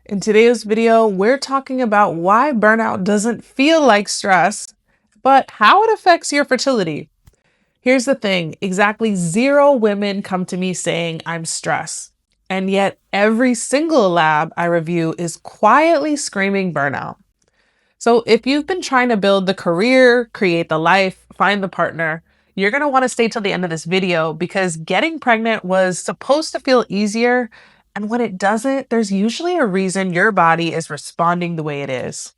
In today's video, we're talking about why burnout doesn't feel like stress, but how it affects your fertility. Here's the thing, exactly 0 women come to me saying I'm stressed. And yet every single lab I review is quietly screaming burnout. So if you've been trying to build the career, create the life, find the partner, you're going to want to stay till the end of this video because getting pregnant was supposed to feel easier. And when it doesn't, there's usually a reason your body is responding the way it is.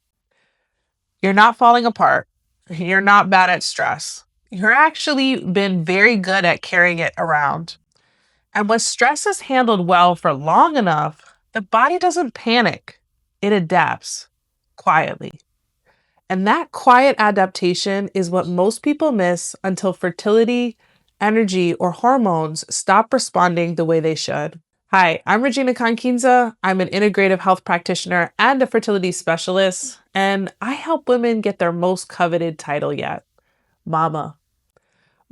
You're not falling apart. You're not bad at stress. You're actually been very good at carrying it around. And when stress is handled well for long enough, the body doesn't panic. It adapts quietly. And that quiet adaptation is what most people miss until fertility, energy, or hormones stop responding the way they should. Hi, I'm Regina Conquinza. I'm an integrative health practitioner and a fertility specialist, and I help women get their most coveted title yet, mama.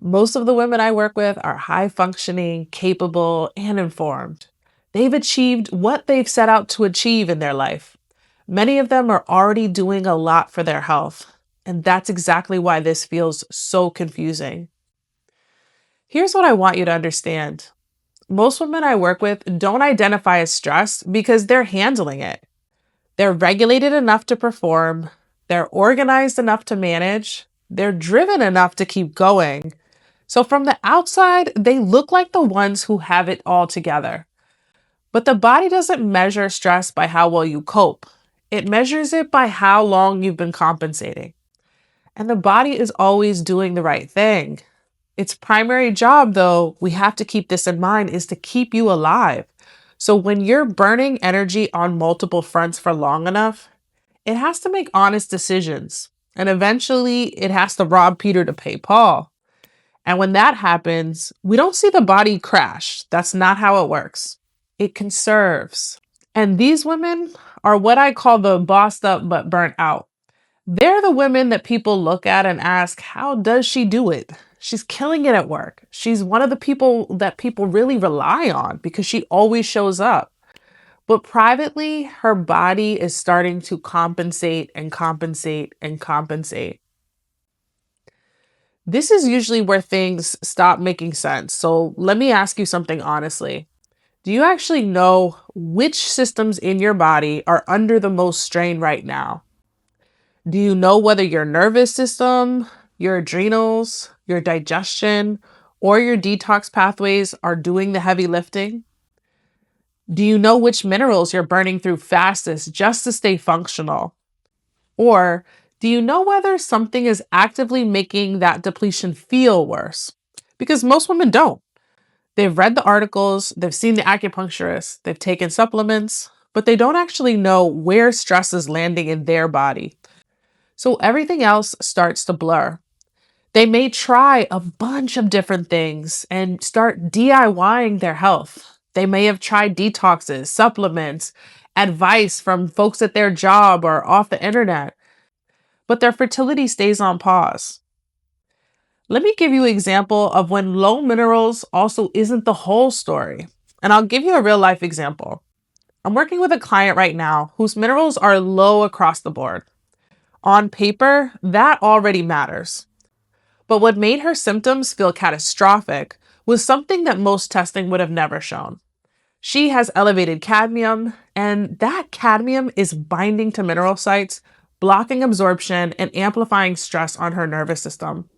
Most of the women I work with are high functioning, capable, and informed. They've achieved what they've set out to achieve in their life. Many of them are already doing a lot for their health, and that's exactly why this feels so confusing. Here's what I want you to understand. Most women I work with don't identify as stressed because they're handling it. They're regulated enough to perform, they're organized enough to manage, they're driven enough to keep going. So from the outside, they look like the ones who have it all together. But the body doesn't measure stress by how well you cope. It measures it by how long you've been compensating. And the body is always doing the right thing. Its primary job, though, we have to keep this in mind, is to keep you alive. So when you're burning energy on multiple fronts for long enough, it has to make honest decisions. And eventually, it has to rob Peter to pay Paul. And when that happens, we don't see the body crash. That's not how it works. It conserves. And these women are what I call the bossed up but burnt out. They're the women that people look at and ask, how does she do it? She's killing it at work. She's one of the people that people really rely on because she always shows up. But privately, her body is starting to compensate and compensate and compensate. This is usually where things stop making sense. So let me ask you something honestly. Do you actually know which systems in your body are under the most strain right now? Do you know whether your nervous system, your adrenals, your digestion, or your detox pathways are doing the heavy lifting? Do you know which minerals you're burning through fastest just to stay functional? Or do you know whether something is actively making that depletion feel worse? Because most women don't. They've read the articles, they've seen the acupuncturist, they've taken supplements, but they don't actually know where stress is landing in their body. So everything else starts to blur. They may try a bunch of different things and start DIYing their health. They may have tried detoxes, supplements, advice from folks at their job or off the internet, but their fertility stays on pause. Let me give you an example of when low minerals also isn't the whole story. And I'll give you a real life example. I'm working with a client right now whose minerals are low across the board. On paper, that already matters. But what made her symptoms feel catastrophic was something that most testing would have never shown. She has elevated cadmium, and that cadmium is binding to mineral sites, blocking absorption, and amplifying stress on her nervous system.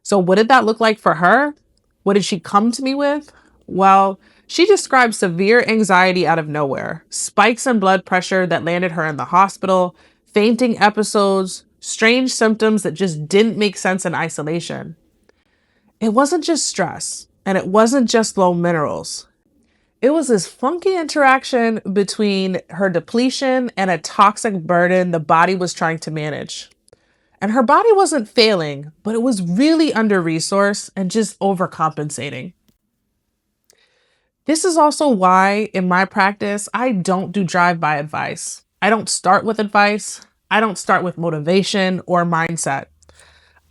So what did that look like for her? What did she come to me with? Well, she described severe anxiety out of nowhere, spikes in blood pressure that landed her in the hospital, fainting episodes, strange symptoms that just didn't make sense in isolation. It wasn't just stress, and it wasn't just low minerals. It was this funky interaction between her depletion and a toxic burden the body was trying to manage. And her body wasn't failing, but it was really under-resourced and just overcompensating. This is also why, in my practice, I don't do drive-by advice. I don't start with advice. I don't start with motivation or mindset.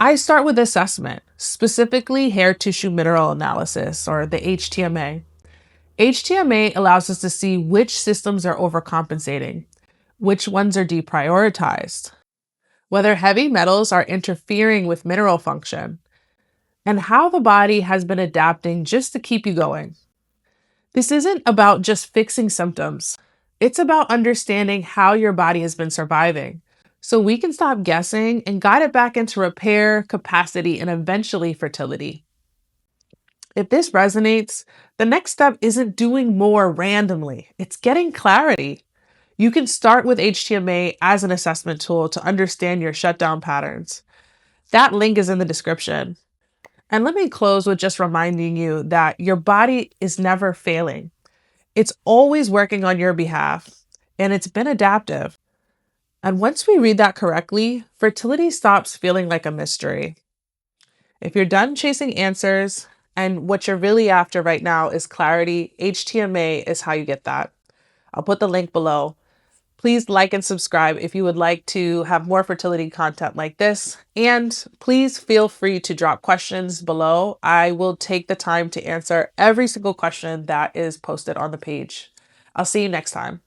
I start with assessment, specifically hair tissue mineral analysis, or the HTMA. HTMA allows us to see which systems are overcompensating, which ones are deprioritized, whether heavy metals are interfering with mineral function, and how the body has been adapting just to keep you going. This isn't about just fixing symptoms. It's about understanding how your body has been surviving, so we can stop guessing and guide it back into repair, capacity, and eventually fertility. If this resonates, the next step isn't doing more randomly, it's getting clarity. You can start with HTMA as an assessment tool to understand your shutdown patterns. That link is in the description. And let me close with just reminding you that your body is never failing. It's always working on your behalf, and it's been adaptive. And once we read that correctly, fertility stops feeling like a mystery. If you're done chasing answers and what you're really after right now is clarity, HTMA is how you get that. I'll put the link below. Please like and subscribe if you would like to have more fertility content like this. And please feel free to drop questions below. I will take the time to answer every single question that is posted on the page. I'll see you next time.